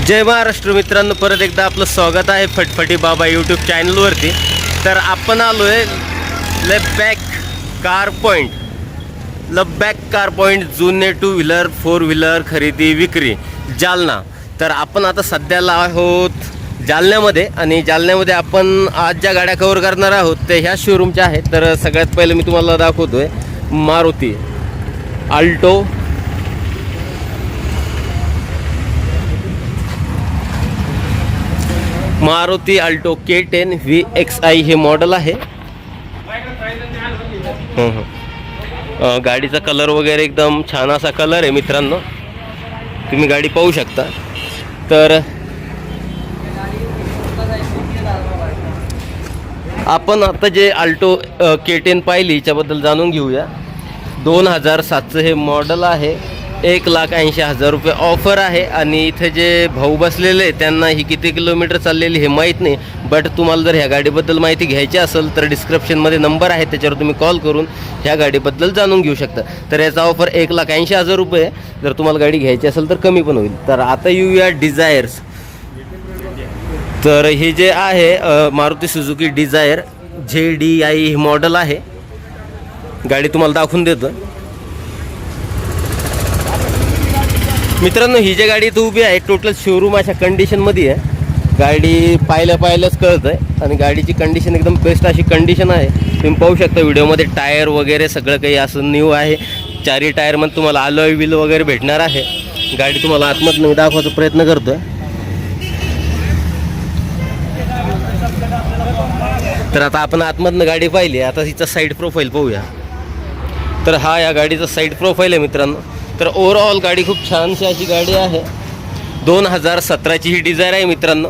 जय महाराष्ट्र मित्रांनो, परत एकदा आपलं स्वागत आहे फटफटी बाबा यूट्यूब चॅनलवरती. तर आपण आलो आहे लबॅक कार पॉईंट जुने 2 व्हीलर 4 व्हीलर खरेदी विक्री जालना. तर आपण आता सध्याला आहोत जालन्यामध्ये आणि जालन्यामध्ये आपण आज ज्या गाड्या कव्हर करणार आहोत ते ह्या शोरूमच्या आहेत. तर सगळ्यात पहिले मी तुम्हाला दाखवतो आहे मारुती अल्टो K10 VXI हे मॉडेल आहे. गाडीचा कलर वगैरे एकदम छान असा कलर आहे मित्रांनो, तुम्ही गाडी पाहू शकता. तर आपण आता जे अल्टो K10 पाहिली याच्याबद्दल जाणून घेऊया. 2007चं हे मॉडेल आहे. 1,80,000 रुपये ऑफर आहे. आणि इथे जे भाऊ बसलेले आहेत त्यांना ही किती किलोमीटर चाललेली हे माहीत नाही, बट तुम्हाला जर ह्या गाडीबद्दल माहिती घ्यायची असेल तर डिस्क्रिप्शनमध्ये नंबर आहे, त्याच्यावर तुम्ही कॉल करून ह्या गाडीबद्दल जाणून घेऊ शकता. तर याचा ऑफर 1,80,000 रुपये. जर तुम्हाला गाडी घ्यायची असेल तर कमी पण होईल. तर आता येऊया डिझायर्स. तर हे जे आहे मारुती सुझुकी डिझायर ZDI हे मॉडेल आहे. गाडी तुम्हाला दाखवून देतो मित्रांनो. ही जी गाडी इथं उभी आहे टोटल शोरूम अशा कंडिशनमध्ये आहे. गाडी पाहिल्याच कळत आहे आणि गाडीची कंडिशन एकदम बेस्ट अशी कंडिशन आहे. तुम्ही पाहू शकता व्हिडिओमध्ये टायर वगैरे सगळं काही असं न्यू आहे. चारही टायरमध्ये तुम्हाला अलॉय व्हील वगैरे भेटणार आहे. गाडी तुम्हाला आतमधून दाखवायचा प्रयत्न करतो आहे. तर आता आपण आतमधनं गाडी पाहिली, आता हिचा साईड प्रोफाईल पाहूया. तर हा या गाडीचा साईड प्रोफाईल आहे मित्रांनो. तर ओव्हरऑल गाडी खूप छानशी अशी गाडी आहे. 2017ची ही डिझायर आहे मित्रांनो.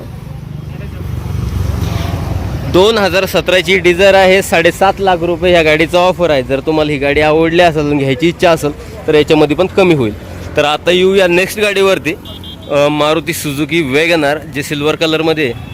2017ची ही डिझायर आहे. 7.5 लाख रुपये ह्या गाडीचा ऑफर आहे. जर तुम्हाला ही गाडी आवडली असेल, घ्यायची इच्छा असेल तर याच्यामध्ये पण कमी होईल. तर आता येऊया नेक्स्ट गाडीवरती, मारुती सुझुकी वॅगनार जे सिल्वर कलरमध्ये आहे.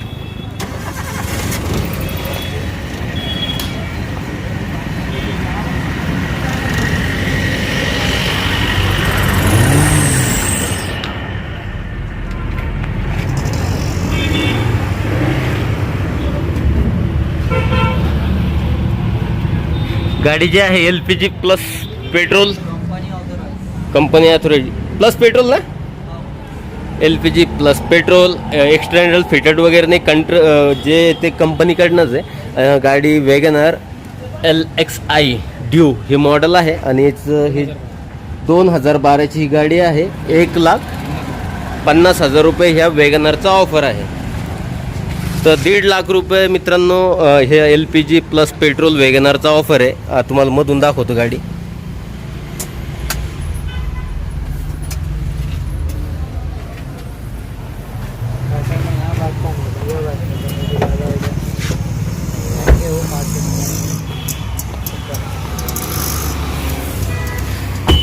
गाडी जी आहे LPG plus petrol company authorise plus petrol ना, LPG plus petrol external fitted वगैरे नाही, जे ते कंपनीकडनंच आहे. गाडी वॅगनार LXI ड्यू हे मॉडेल आहे आणि हे 2012ची ही गाडी आहे. 1,50,000 रुपये ह्या वॅगनारचा ऑफर आहे. तर 1.5 लाख रुपये मित्रांनो हे LPG प्लस पेट्रोल वॅगनारचा ऑफर आहे. तुम्हाला मधून दाखवतो गाडी.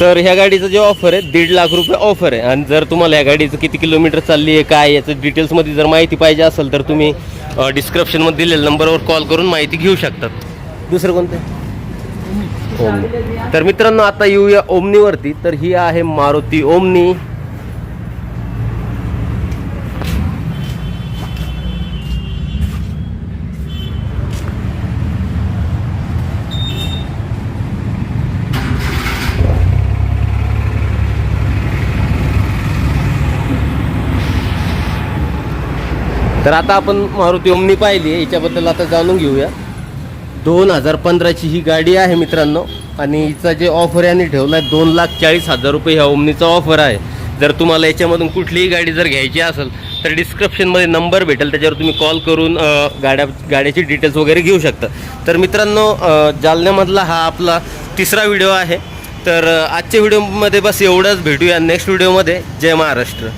तर ह्या गाडीचं जे ऑफर आहे 1.5 लाख रुपये ऑफर आहे. आणि जर तुम्हाला ह्या गाडीचं किती किलोमीटर चालली आहे काय याचं डिटेल्समध्ये जर माहिती पाहिजे असेल तर तुम्ही डिस्क्रिप्शनमध्ये दिलेल्या नंबरवर कॉल करून माहिती घेऊ शकतात. दुसरं कोणतं ओमनी. तर मित्रांनो आता येऊया ओमनीवरती. तर ही आहे मारुती ओमनी. तर आता आपण मारुती ओमनी पाहिली आहे, याच्याबद्दल आता जाणून घेऊया. 2015ची ही गाडी आहे मित्रांनो आणि हिचा जे ऑफर याने ठेवला आहे 2,40,000 रुपये ह्या ओमनीचा ऑफर आहे. जर तुम्हाला याच्यामधून कुठलीही गाडी जर घ्यायची असेल तर डिस्क्रिप्शनमध्ये नंबर भेटेल, त्याच्यावर तुम्ही कॉल करून गाड्याची डिटेल्स वगैरे घेऊ शकता. तर मित्रांनो जालन्यामधला हा आपला 3रा व्हिडिओ आहे. तर आजच्या व्हिडिओमध्ये बस एवढंच. भेटूया नेक्स्ट व्हिडिओमध्ये. जय महाराष्ट्र.